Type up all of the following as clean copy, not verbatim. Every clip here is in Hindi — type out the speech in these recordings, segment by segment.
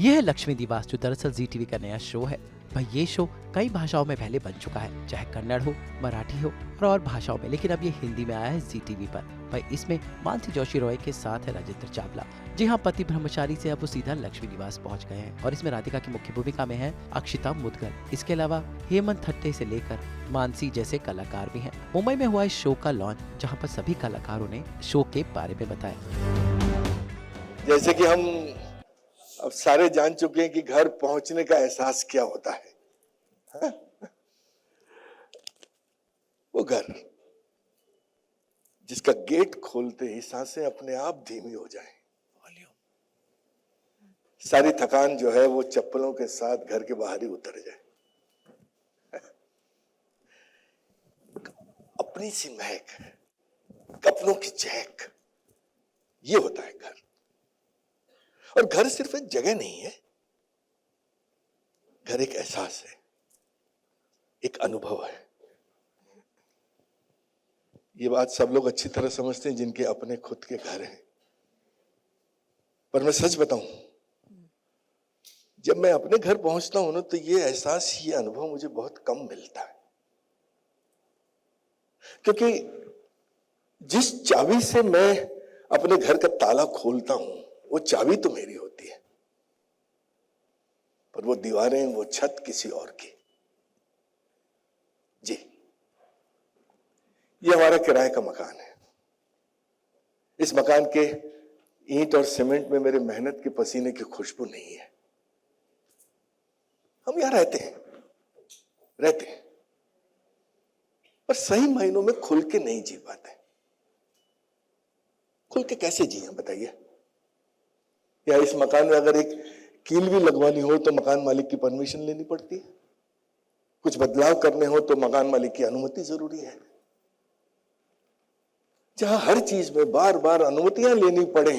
यह है लक्ष्मी निवास, जो दरअसल जी टीवी का नया शो है। भाई ये शो कई भाषाओं में पहले बन चुका है, चाहे कन्नड़ हो, मराठी हो और भाषाओं में, लेकिन अब ये हिंदी में आया है जी टीवी पर। भाई इसमें मानसी जोशी रॉय के साथ है राजेंद्र चावला। जी हाँ, पति ब्रह्मचारी से अब वो सीधा लक्ष्मी निवास पहुंच गए हैं और इसमें राधिका की मुख्य भूमिका में है अक्षिता मुदगल। इसके अलावा हेमंत थट्टे से लेकर मानसी जैसे कलाकार भी हैं। मुंबई में हुआ इस शो का लॉन्च, जहाँ पर सभी कलाकारों ने शो के बारे में बताया। जैसे कि हम अब सारे जान चुके हैं कि घर पहुंचने का एहसास क्या होता है, हा? वो घर जिसका गेट खोलते ही सांसें अपने आप धीमी हो जाएं, सारी थकान जो है वो चप्पलों के साथ घर के बाहर ही उतर जाए। अपनी सी महक, कपड़ों की चहक, ये होता है घर। और घर सिर्फ एक जगह नहीं है, घर एक एहसास है, एक अनुभव है। ये बात सब लोग अच्छी तरह समझते हैं जिनके अपने खुद के घर हैं। पर मैं सच बताऊं, जब मैं अपने घर पहुंचता हूं ना, तो ये एहसास, ये अनुभव मुझे बहुत कम मिलता है। क्योंकि जिस चाबी से मैं अपने घर का ताला खोलता हूं, वो चाबी तो मेरी होती है, पर वो दीवारें, वो छत किसी और की। जी, ये हमारा किराए का मकान है। इस मकान के ईंट और सीमेंट में मेरे मेहनत के पसीने की खुशबू नहीं है। हम यहां रहते हैं, पर सही मायनों में खुल के नहीं जी पाते। खुल के कैसे जिए बताइए? या इस मकान में अगर एक कील भी लगवानी हो तो मकान मालिक की परमिशन लेनी पड़ती है। कुछ बदलाव करने हो तो मकान मालिक की अनुमति जरूरी है। जहां हर चीज में बार बार अनुमतियां लेनी पड़े,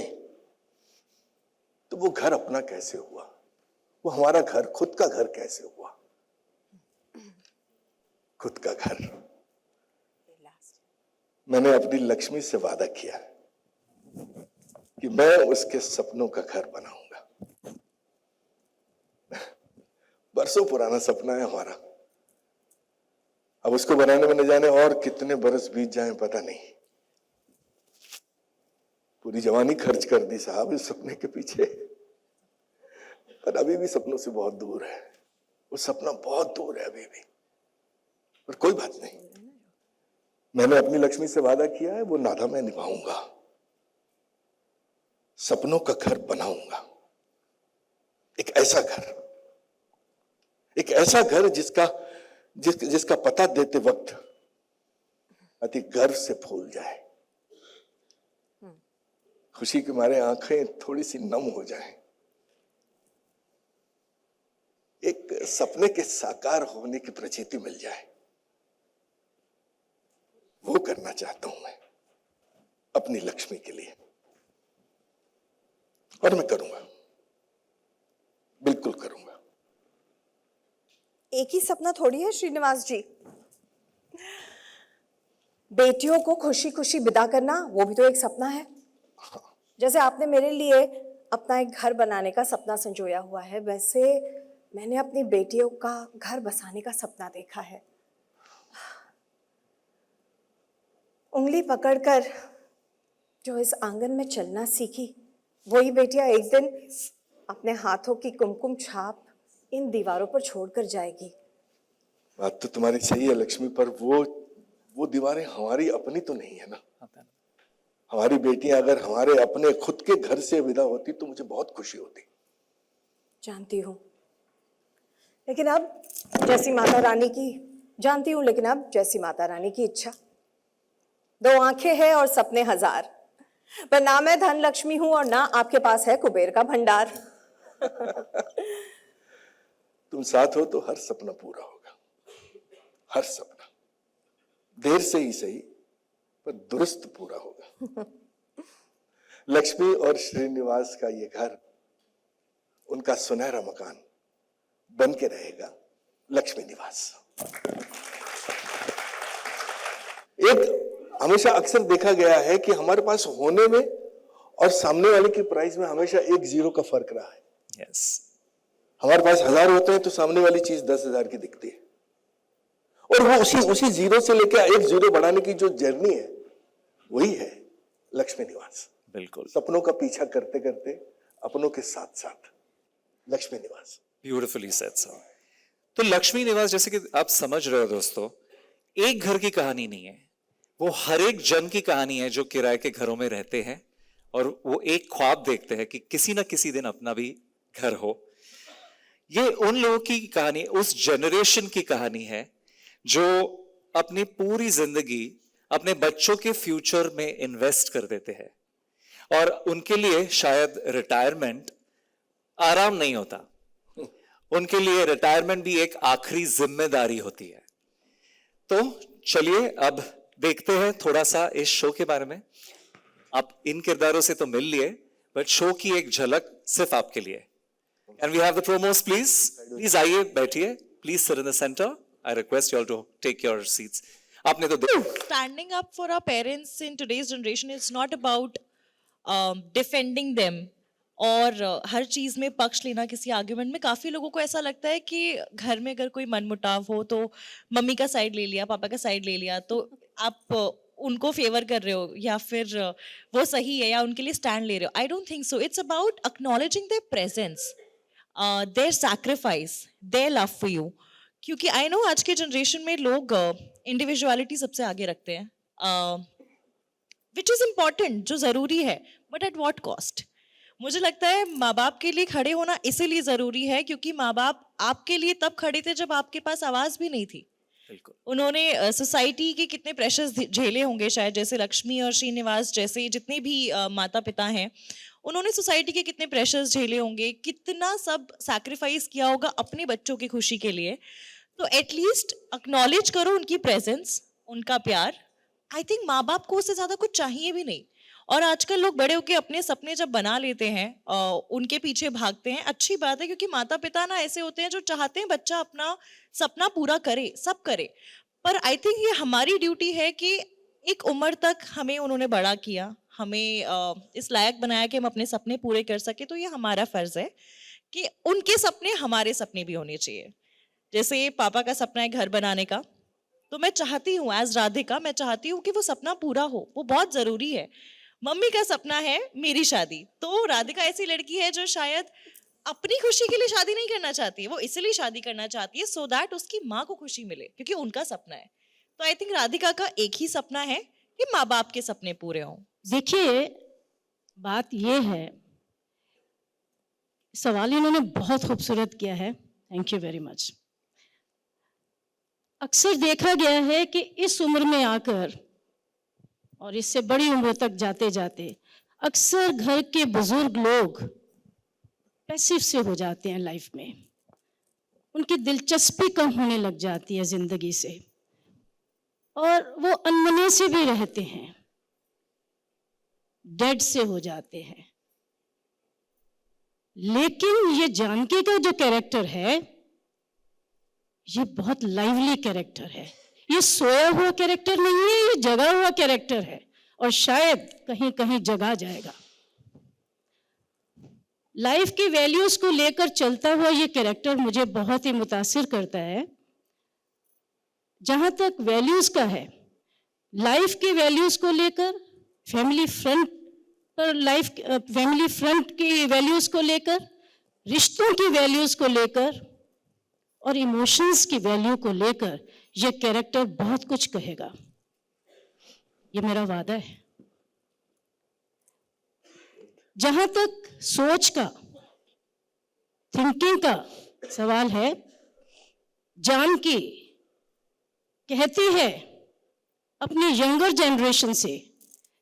तो वो घर अपना कैसे हुआ? वो हमारा घर, खुद का घर कैसे हुआ? खुद का घर। मैंने अपनी लक्ष्मी से वादा किया कि मैं उसके सपनों का घर बनाऊंगा। बरसों पुराना सपना है हमारा। अब उसको बनाने में न जाने और कितने बरस बीत जाएं पता नहीं। पूरी जवानी खर्च कर दी साहब इस सपने के पीछे, पर अभी भी सपनों से बहुत दूर है। वो सपना बहुत दूर है अभी भी, पर कोई बात नहीं। मैंने अपनी लक्ष्मी से वादा किया है, वो नादा मैं निभाऊंगा। सपनों का घर बनाऊंगा, एक ऐसा घर जिसका पता देते वक्त अति गर्व से फूल जाए, खुशी के मारे आंखें थोड़ी सी नम हो जाएं, एक सपने के साकार होने की प्रतीति मिल जाए। वो करना चाहता हूं मैं अपनी लक्ष्मी के लिए, और मैं करूंगा, बिल्कुल करूंगा। एक ही सपना थोड़ी है श्रीनिवास जी। बेटियों को खुशी खुशी विदा करना, वो भी तो एक सपना है। जैसे आपने मेरे लिए अपना एक घर बनाने का सपना संजोया हुआ है, वैसे मैंने अपनी बेटियों का घर बसाने का सपना देखा है। उंगली पकड़कर जो इस आंगन में चलना सीखी, वही बेटियां एक दिन अपने हाथों की कुमकुम छाप इन दीवारों पर छोड़कर जाएगी। बात तो तुम्हारी सही है लक्ष्मी, पर वो दीवारें हमारी अपनी तो नहीं है ना। हमारी बेटियां अगर हमारे अपने खुद के घर से विदा होती तो मुझे बहुत खुशी होती। जानती हूँ, लेकिन अब जैसी माता रानी की इच्छा। 2 आंखें हैं और सपने 1000, पर ना मैं धन लक्ष्मी हूं और ना आपके पास है कुबेर का भंडार। तुम साथ हो तो हर सपना पूरा होगा, हर सपना, देर से ही सही पर दुरुस्त पूरा होगा। लक्ष्मी और श्रीनिवास का ये घर, उनका सुनहरा मकान बन के रहेगा लक्ष्मी निवास। एक हमेशा अक्सर देखा गया है कि हमारे पास होने में और सामने वाले की प्राइस में हमेशा 1 0 का फर्क रहा है। Yes. हमारे पास 1000 होते हैं तो सामने वाली चीज 10,000 की दिखती है, और वो उसी जीरो से लेकर एक जीरो बढ़ाने की जो जर्नी है वही है लक्ष्मी निवास। बिल्कुल, सपनों का पीछा करते करते अपनों के साथ साथ लक्ष्मी निवास। Beautifully said sir. तो लक्ष्मी निवास, जैसे कि आप समझ रहे हो दोस्तों, एक घर की कहानी नहीं है, वो हर एक जन की कहानी है जो किराए के घरों में रहते हैं और वो एक ख्वाब देखते हैं कि किसी ना किसी दिन अपना भी घर हो। ये उन लोगों की कहानी, उस जनरेशन की कहानी है जो अपनी पूरी जिंदगी अपने बच्चों के फ्यूचर में इन्वेस्ट कर देते हैं, और उनके लिए शायद रिटायरमेंट आराम नहीं होता, उनके लिए रिटायरमेंट भी एक आखिरी जिम्मेदारी होती है। तो चलिए अब देखते हैं थोड़ा सा इस शो के बारे में। आप इन किरदारों से तो मिल लिए, बट शो की एक झलक सिर्फ आपके लिए। And we have the promos, please आइए, बैठिए, please sit in the centre. I request you all to take your seats. आपने तो Standing up for our parents in today's generation is not about defending them और हर चीज में पक्ष लेना किसी आर्ग्यूमेंट में। काफी लोगों को ऐसा लगता है कि घर में अगर कोई मनमुटाव हो तो मम्मी का साइड ले लिया, पापा का साइड ले लिया, तो आप उनको फेवर कर रहे हो या फिर वो सही है या उनके लिए स्टैंड ले रहे हो। I don't think so. It's about acknowledging their presence, their sacrifice, their love for you. क्योंकि आई नो आज के जनरेशन में लोग इंडिविजुअलिटी सबसे आगे रखते हैं, विच इज इम्पॉर्टेंट, जो जरूरी है, बट एट वॉट कॉस्ट। मुझे लगता है माँ बाप के लिए खड़े होना इसीलिए जरूरी है क्योंकि माँ बाप आपके लिए तब खड़े थे जब आपके पास आवाज भी नहीं थी। बिल्कुल, उन्होंने सोसाइटी के कितने प्रेशर्स झेले होंगे, शायद जैसे लक्ष्मी और श्रीनिवास जैसे जितने भी माता पिता हैं, उन्होंने सोसाइटी के कितने प्रेशर्स झेले होंगे, कितना सब सैक्रिफाइस किया होगा अपने बच्चों की खुशी के लिए। तो एटलीस्ट एक्नॉलेज करो उनकी प्रेजेंस, उनका प्यार। आई थिंक माँ बाप को उससे ज्यादा कुछ चाहिए भी नहीं। और आजकल लोग बड़े होकर अपने सपने जब बना लेते हैं, उनके पीछे भागते हैं, अच्छी बात है, क्योंकि माता पिता ना ऐसे होते हैं जो चाहते हैं बच्चा अपना सपना पूरा करे, सब करे। पर आई थिंक ये हमारी ड्यूटी है कि एक उम्र तक हमें उन्होंने बड़ा किया, हमें इस लायक बनाया कि हम अपने सपने पूरे कर सके। तो ये हमारा फर्ज है कि उनके सपने हमारे सपने भी होने चाहिए। जैसे पापा का सपना है घर बनाने का, तो मैं चाहती हूँ एज राधिका, मैं चाहती हूँ कि वो सपना पूरा हो, वो बहुत जरूरी है। मम्मी का सपना है मेरी शादी, तो राधिका ऐसी लड़की है जो शायद अपनी खुशी के लिए शादी नहीं करना चाहती है, वो इसलिए शादी करना चाहती है सो दैट उसकी माँ को खुशी मिले, क्योंकि उनका सपना है। तो आई थिंक राधिका का एक ही सपना है कि माँ बाप के सपने पूरे हों। देखिए, बात ये है, सवाल इन्होंने बहुत खूबसूरत किया है, थैंक यू वेरी मच। अक्सर देखा गया है कि इस उम्र में आकर और इससे बड़ी उम्र तक जाते जाते अक्सर घर के बुजुर्ग लोग पैसिव से हो जाते हैं लाइफ में, उनकी दिलचस्पी कम होने लग जाती है जिंदगी से, और वो अनमने से भी रहते हैं, डेड से हो जाते हैं। लेकिन ये जानकी का जो कैरेक्टर है, ये बहुत लाइवली कैरेक्टर है, ये सोया हुआ कैरेक्टर नहीं है, ये जगा हुआ कैरेक्टर है, और शायद कहीं कहीं जगा जाएगा। लाइफ की वैल्यूज को लेकर चलता हुआ ये कैरेक्टर मुझे बहुत ही मुतासिर करता है। जहां तक वैल्यूज का है, लाइफ की वैल्यूज को लेकर, फैमिली फ्रंट की वैल्यूज को लेकर, रिश्तों की वैल्यूज को लेकर और इमोशंस की वैल्यू को लेकर ये कैरेक्टर बहुत कुछ कहेगा, ये मेरा वादा है। जहां तक सोच का, थिंकिंग का सवाल है, जानकी कहती है अपनी यंगर जनरेशन से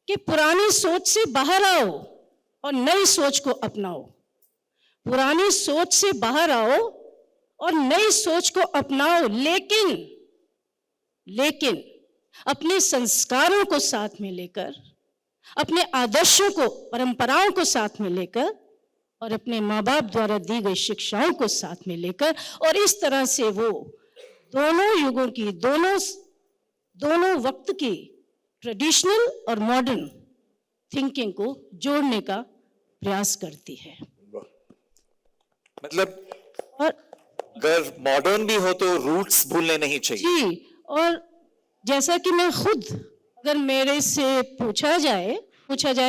कि पुरानी सोच से बाहर आओ और नई सोच को अपनाओ। पुरानी सोच से बाहर आओ और नई सोच को अपनाओ, लेकिन अपने संस्कारों को साथ में लेकर, अपने आदर्शों को, परंपराओं को साथ में लेकर, और अपने माँ बाप द्वारा दी गई शिक्षाओं को साथ में लेकर, और इस तरह से वो दोनों युगों की, दोनों वक्त की ट्रेडिशनल और मॉडर्न थिंकिंग को जोड़ने का प्रयास करती है। मतलब और अगर मॉडर्न भी हो तो रूट्स भूलने नहीं चाहिए। जी, और जैसा कि मैं खुद अगर मेरे से पूछा जाए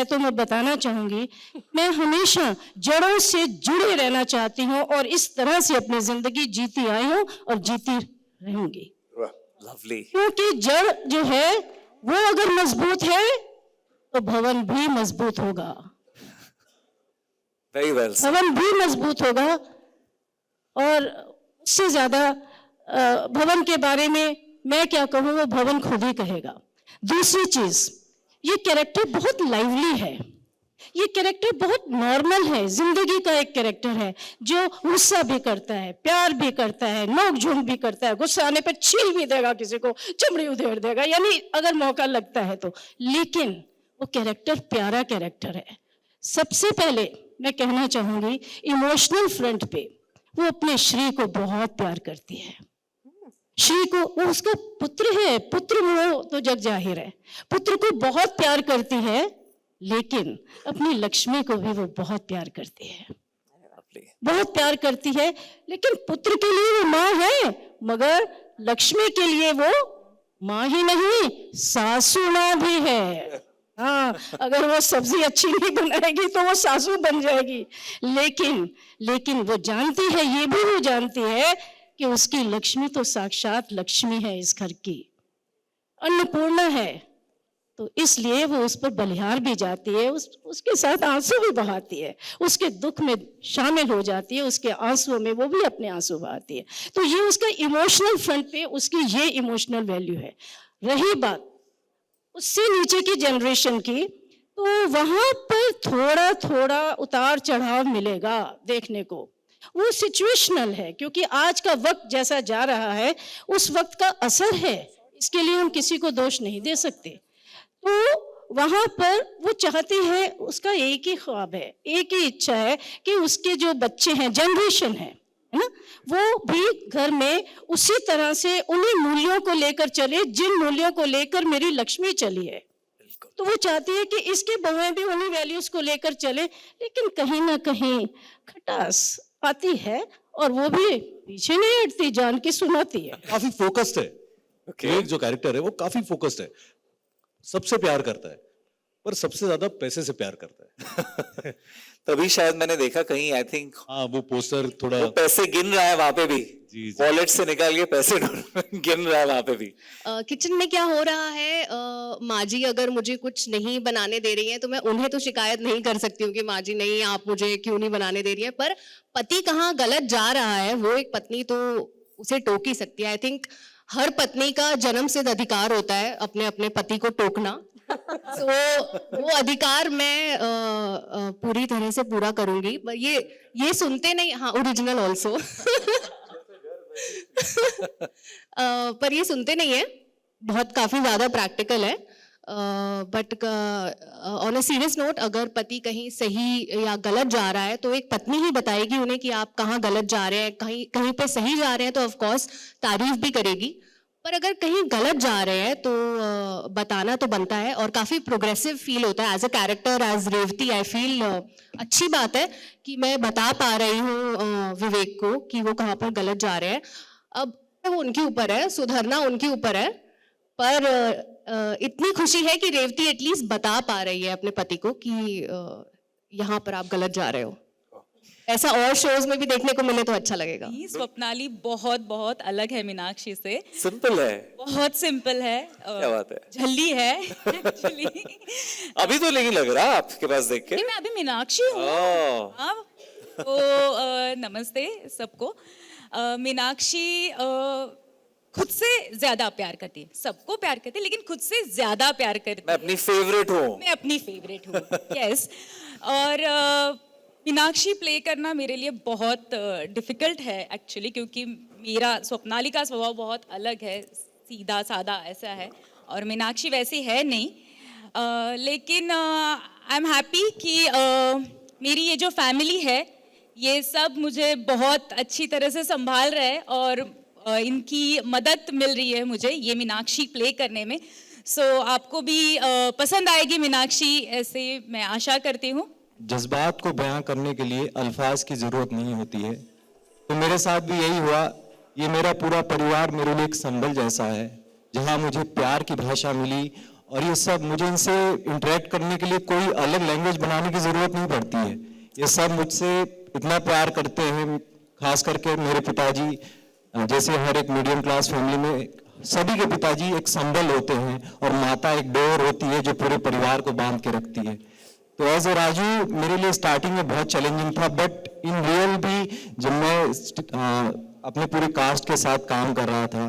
तो मैं बताना चाहूंगी, मैं हमेशा जड़ों से जुड़े रहना चाहती हूँ और इस तरह से अपनी जिंदगी जीती आई हूँ और जीती रहूंगी। वाह, लवली। क्योंकि जड़ जो है वो अगर मजबूत है तो भवन भी मजबूत होगा, वेरी वेल। भवन भी मजबूत होगा। और उससे ज्यादा भवन के बारे में मैं क्या कहूँ, वो भवन खुद ही कहेगा। दूसरी चीज, ये कैरेक्टर बहुत लाइवली है, ये कैरेक्टर बहुत नॉर्मल है, जिंदगी का एक कैरेक्टर है जो गुस्सा भी करता है, प्यार भी करता है, नोक झोंक भी करता है, गुस्सा आने पे छील भी देगा, किसी को चमड़ी उधेड़ देगा, यानी अगर मौका लगता है तो। लेकिन वो कैरेक्टर प्यारा कैरेक्टर है। सबसे पहले मैं कहना चाहूंगी, इमोशनल फ्रंट पे वो अपने श्री को बहुत प्यार करती है। श्री को, वो उसका पुत्र है, पुत्र वो तो जग जाहिर है, पुत्र को बहुत प्यार करती है, लेकिन अपनी लक्ष्मी को भी वो बहुत प्यार करती है, बहुत प्यार करती है। लेकिन पुत्र के लिए वो माँ है, मगर लक्ष्मी के लिए वो माँ ही नहीं, सासू माँ भी है। हाँ, अगर वो सब्जी अच्छी नहीं बनाएगी तो वो सासू बन जाएगी। लेकिन वो जानती है, ये भी वो जानती है कि उसकी लक्ष्मी तो साक्षात लक्ष्मी है, इस घर की अन्नपूर्णा है। तो इसलिए वो उस पर बलिहार भी जाती है, उसके साथ आंसू भी बहाती है, उसके दुख में शामिल हो जाती है, उसके आंसुओं में वो भी अपने आंसू बहाती है। तो ये उसका इमोशनल फ्रंट पे उसकी ये इमोशनल वैल्यू है। रही बात उससे नीचे की जनरेशन की, तो वहां पर थोड़ा थोड़ा उतार चढ़ाव मिलेगा देखने को। वो सिचुएशनल है, क्योंकि आज का वक्त जैसा जा रहा है उस वक्त का असर है, इसके लिए हम किसी को दोष नहीं दे सकते। तो वहां पर वो चाहती है, उसका एक ही ख्वाब है, एक ही इच्छा है कि उसके जो बच्चे हैं, जनरेशन है ना, वो भी घर में उसी तरह से उन्हीं मूल्यों को लेकर चले जिन मूल्यों को लेकर मेरी लक्ष्मी चली है। तो वो चाहती है कि इसकी बहुएं भी उन्हीं वैल्यूज को लेकर चले, लेकिन कहीं ना कहीं खटास आती है और वो भी पीछे नहीं हटती, जान की सुनाती है। काफी फोकस्ड है। विवेक जो कैरेक्टर है वो काफी फोकस्ड है, सबसे प्यार करता है, पर सबसे ज्यादा पैसे से प्यार करता है। तभी शायद मैंने देखा कहीं, आई थिंक हाँ, वो पोस्टर थोड़ा वो पैसे गिन रहा है वहां पे भी, जी। वॉलेट से निकाल के पैसे गिन रहा है वहां पे भी। किचन में क्या हो रहा है, माँ जी अगर मुझे कुछ नहीं बनाने दे रही हैं तो मैं उन्हें तो शिकायत नहीं कर सकती हूँ कि माँ जी नहीं, आप मुझे क्यों नहीं बनाने दे रही हैं। पर पति कहाँ गलत जा रहा है वो एक पत्नी तो उसे टोक ही सकती है। आई थिंक हर पत्नी का जन्म सिद्ध अधिकार होता है अपने अपने पति को टोकना। तो वो अधिकार मैं पूरी तरह से पूरा करूंगी। पर ये सुनते नहीं, हाँ ओरिजिनल ऑल्सो। पर ये सुनते नहीं है, बहुत काफी ज्यादा प्रैक्टिकल है। But on a serious note, अगर पति कहीं सही या गलत जा रहा है तो एक पत्नी ही बताएगी उन्हें कि आप कहाँ गलत जा रहे हैं। कहीं कहीं पे सही जा रहे हैं तो ऑफ कोर्स तारीफ भी करेगी, पर अगर कहीं गलत जा रहे हैं तो बताना तो बनता है। और काफी प्रोग्रेसिव फील होता है as a character, as Revathi. I feel अच्छी बात है कि मैं बता पा रही हूँ विवेक को कि वो कहाँ पर गलत जा रहे हैं। अब वो उनके ऊपर है, सुधरना उनके ऊपर है, पर इतनी खुशी है कि रेवती एटलीस्ट बता पा रही है अपने पति को कि यहाँ पर आप गलत जा रहे हो। ऐसा और शोज में भी देखने को मिले तो अच्छा लगेगा। स्वप्नाली बहुत बहुत अलग है मीनाक्षी से। सिंपल है, बहुत सिंपल है, क्या बात है, झल्ली है एक्चुअली। अभी तो नहीं लग रहा आपके पास देख के। मैं अभी मीनाक्षी हूँ। ओह। तो नमस्ते सबको। मीनाक्षी खुद से ज्यादा प्यार करती है, सबको प्यार करती है, लेकिन खुद से ज्यादा प्यार करती है। मैं अपनी फेवरेट हूँ। मैं अपनी फेवरेट हूँ, यस। और मीनाक्षी प्ले करना मेरे लिए बहुत डिफिकल्ट है एक्चुअली, क्योंकि मेरा स्वप्नाली का स्वभाव बहुत अलग है, सीधा सादा ऐसा है, और मीनाक्षी वैसी है नहीं। लेकिन आई एम हैप्पी कि मेरी ये जो फैमिली है ये सब मुझे बहुत अच्छी तरह से संभाल रहा है और इनकी मदद मिल रही है मुझे ये मीनाक्षी प्ले करने में। सो आपको भी पसंद आएगी मीनाक्षी, ऐसे मैं आशा करती हूँ। जज्बात को बयां करने के लिए अल्फाज की ज़रूरत नहीं होती है, तो मेरे साथ भी यही हुआ। ये मेरा पूरा परिवार मेरे लिए एक संबल जैसा है, जहाँ मुझे प्यार की भाषा मिली। और ये सब मुझे इनसे इंटरेक्ट करने के लिए कोई अलग लैंग्वेज बनाने की ज़रूरत नहीं पड़ती है। ये सब मुझसे इतना प्यार करते हैं, खास करके मेरे पिताजी। जैसे हर एक मीडियम क्लास फैमिली में सभी के पिताजी एक संबल होते हैं और माता एक डोर होती है जो पूरे परिवार को बांध के रखती है। तो एज ए राजू मेरे लिए स्टार्टिंग में बहुत चैलेंजिंग था, बट इन रियल भी जब मैं अपने पूरे कास्ट के साथ काम कर रहा था,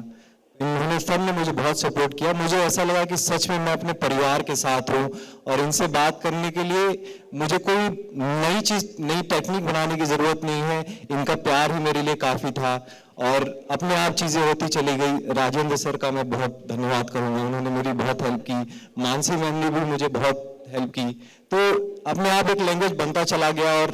इन्होंने सब ने मुझे बहुत सपोर्ट किया। मुझे ऐसा लगा कि सच में मैं अपने परिवार के साथ हूँ और इनसे बात करने के लिए मुझे कोई नई चीज़, नई टेक्निक बनाने की ज़रूरत नहीं है। इनका प्यार ही मेरे लिए काफ़ी था और अपने आप चीज़ें होती चली गई। राजेंद्र सर का मैं बहुत धन्यवाद करूँगा, उन्होंने मेरी बहुत हेल्प की। मानसी मैम ने भी मुझे बहुत हेल्प की। तो अपने आप एक लैंग्वेज बनता चला गया और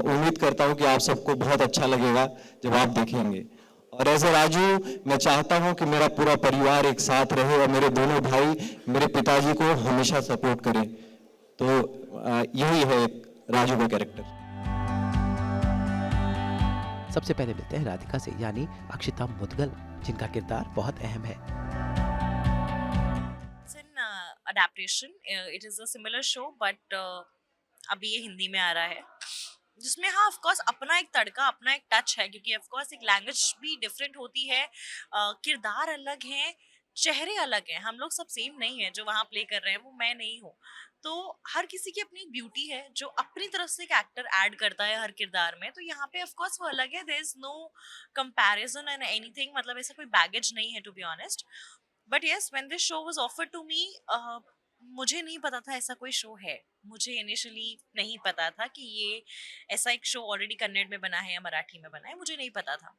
उम्मीद करता हूँ कि आप सबको बहुत अच्छा लगेगा जब आप देखेंगे। और एज ए राजू मैं चाहता हूँ कि मेरा पूरा परिवार एक साथ रहे और मेरे दोनों भाई मेरे पिताजी को हमेशा सपोर्ट करें। तो यही है राजू का कैरेक्टर। सबसे पहले मिलते हैं राधिका से, यानी अक्षिता मुदगल, जिनका किरदार बहुत अहम है। It's an adaptation. It is a similar show, but अभी ये हिंदी में आ रहा है, जिसमें हाँ ऑफ कोर्स अपना एक तड़का, अपना एक टच है, क्योंकि ऑफ कोर्स एक लैंग्वेज भी डिफरेंट होती है, किरदार अलग हैं, चेहरे अलग हैं, हम लोग सब सेम नहीं है। जो वहाँ प्ले कर रहे हैं वो मैं नहीं हूँ। तो हर किसी की अपनी ब्यूटी है जो अपनी तरफ से एक एक्टर ऐड करता है हर किरदार में। तो यहाँ पे ऑफ कोर्स वो अलग है, there is no comparison and anything, मतलब ऐसा कोई बैगेज नहीं है to be honest. But yes, when this show was offered to me, मुझे नहीं पता था ऐसा कोई शो है। मुझे इनिशियली नहीं पता था कि ये ऐसा एक शो ऑलरेडी कन्नड़ में बना है या मराठी में बना है, मुझे नहीं पता था।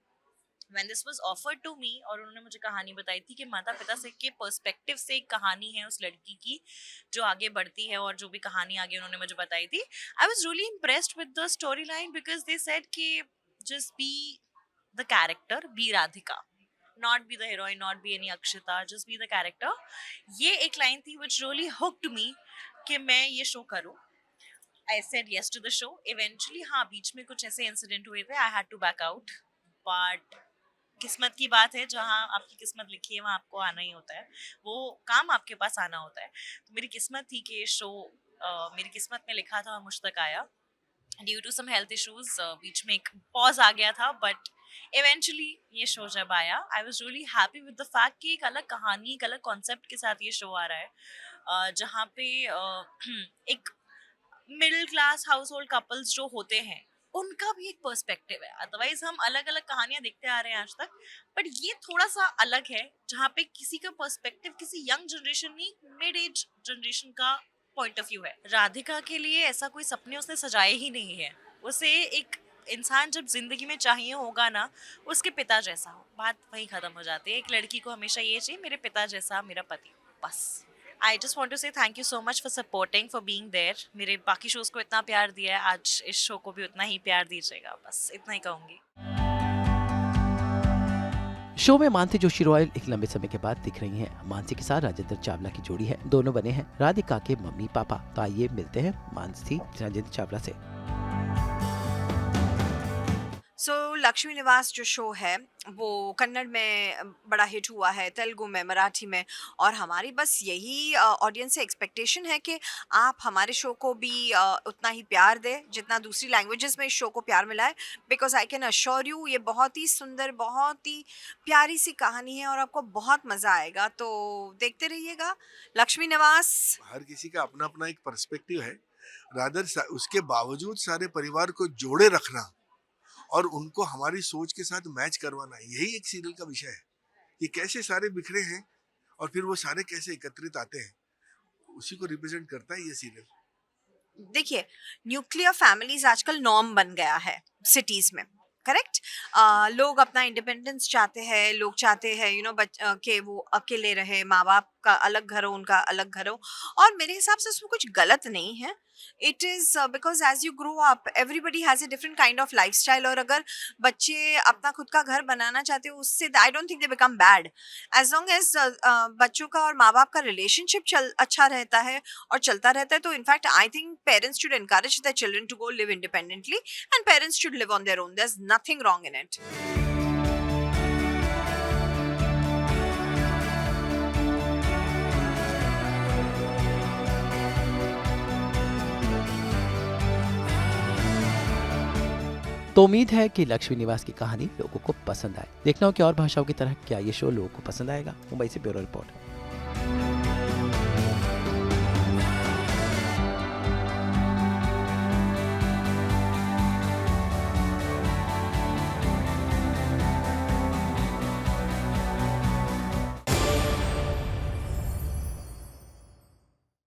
When this was offered to me और उन्होंने मुझे कहानी बताई थी कि माता पिता से के पर्सपेक्टिव से एक कहानी है उस लड़की की जो आगे बढ़ती है, और जो भी कहानी आगे उन्होंने मुझे बताई थी, I was really impressed with the story line, because they said कि just be the character, be Radhika, not be the heroine, not be any Akshita, just be the character. ये एक लाइन थी which really hooked me कि मैं ये शो करूँ। I said yes to the show. Eventually हाँ बीच में कुछ ऐसे इंसिडेंट हुए थे, I had to back out, but किस्मत की बात है, जहाँ आपकी किस्मत लिखी है वहाँ आपको आना ही होता है, वो काम आपके पास आना होता है। तो मेरी किस्मत थी कि ये शो मेरी किस्मत में लिखा था और मुझ तक आया। Due to some health issues बीच में एक पॉज आ गया था, बट इवेंचुअली ये शो जब आया, आई was really happy with the fact कि एक अलग कहानी, एक अलग कॉन्सेप्ट के साथ ये शो आ रहा है, जहाँ पे एक middle class house hold couples जो होते हैं उनका भी एक पर्सपेक्टिव है। अदरवाइज हम अलग अलग कहानियां देखते आ रहे हैं आज तक, बट ये थोड़ा सा अलग है, जहाँ पे किसी का पर्सपेक्टिव किसी यंग जनरेशन नहीं, मिड एज जनरेशन का पॉइंट ऑफ व्यू है। राधिका के लिए ऐसा कोई सपने उसने सजाए ही नहीं है। उसे एक इंसान जब जिंदगी में चाहिए होगा ना, उसके पिता जैसा हो, बात वहीं खत्म हो जाती है। एक लड़की को हमेशा ये चाहिए, मेरे पिता जैसा मेरा पति, बस। I just want to say thank you so much for supporting, for being there. मेरे बाकी शोज को इतना प्यार दिया है, आज इस शो को भी उतना ही प्यार दीजिएगा, बस इतना ही कहूँगी। शो में मानसी जोशी रॉयल एक लंबे समय के बाद दिख रही हैं। मानसी के साथ राजेंद्र चावला की जोड़ी है, दोनों बने हैं राधिका के मम्मी पापा। तो आइए मिलते हैं मानसी राजेंद्र चावला से। लक्ष्मी निवास जो शो है वो कन्नड़ में बड़ा हिट हुआ है, तेलुगु में, मराठी में, और हमारी बस यही ऑडियंस से एक्सपेक्टेशन है कि आप हमारे शो को भी उतना ही प्यार दें जितना दूसरी लैंग्वेजेस में इस शो को प्यार मिला है। Because I can assure you ये बहुत ही सुंदर, बहुत ही प्यारी सी कहानी है और आपको बहुत मज़ा आएगा, तो देखते रहिएगा लक्ष्मी निवास। हर किसी का अपना अपना एक पर्सपेक्टिव है, रादर उसके बावजूद सारे परिवार को जोड़े रखना और उनको हमारी सोच के साथ मैच करवाना, यही एक सीरियल का विषय है कि कैसे सारे बिखरे हैं और फिर वो सारे कैसे एकत्रित आते हैं, उसी को रिप्रेजेंट करता है ये सीरियल। देखिए, न्यूक्लियर फैमिलीज आजकल नॉर्म बन गया है सिटीज में, करेक्ट। लोग अपना इंडिपेंडेंस चाहते हैं, लोग चाहते हैं कि वो अकेले रहे, माँ बाप आपका अलग घर हो, उनका अलग घर हो, और मेरे हिसाब से उसमें कुछ गलत नहीं है. It is because as you grow up everybody has a different kind of lifestyle, और अगर बच्चे अपना खुद का घर बनाना चाहते हो उससे I don't think they become bad, as long as बच्चों का और माँ बाप का रिलेशनशिप अच्छा रहता है और चलता रहता है. तो in fact I think parents should encourage their children to go live independently, and parents should live on their own. There's nothing wrong in it. तो उम्मीद है कि लक्ष्मी निवास की कहानी लोगों को पसंद आए. देखना हो कि और भाषाओं की तरह क्या ये शो लोगों को पसंद आएगा. मुंबई से ब्यूरो रिपोर्ट.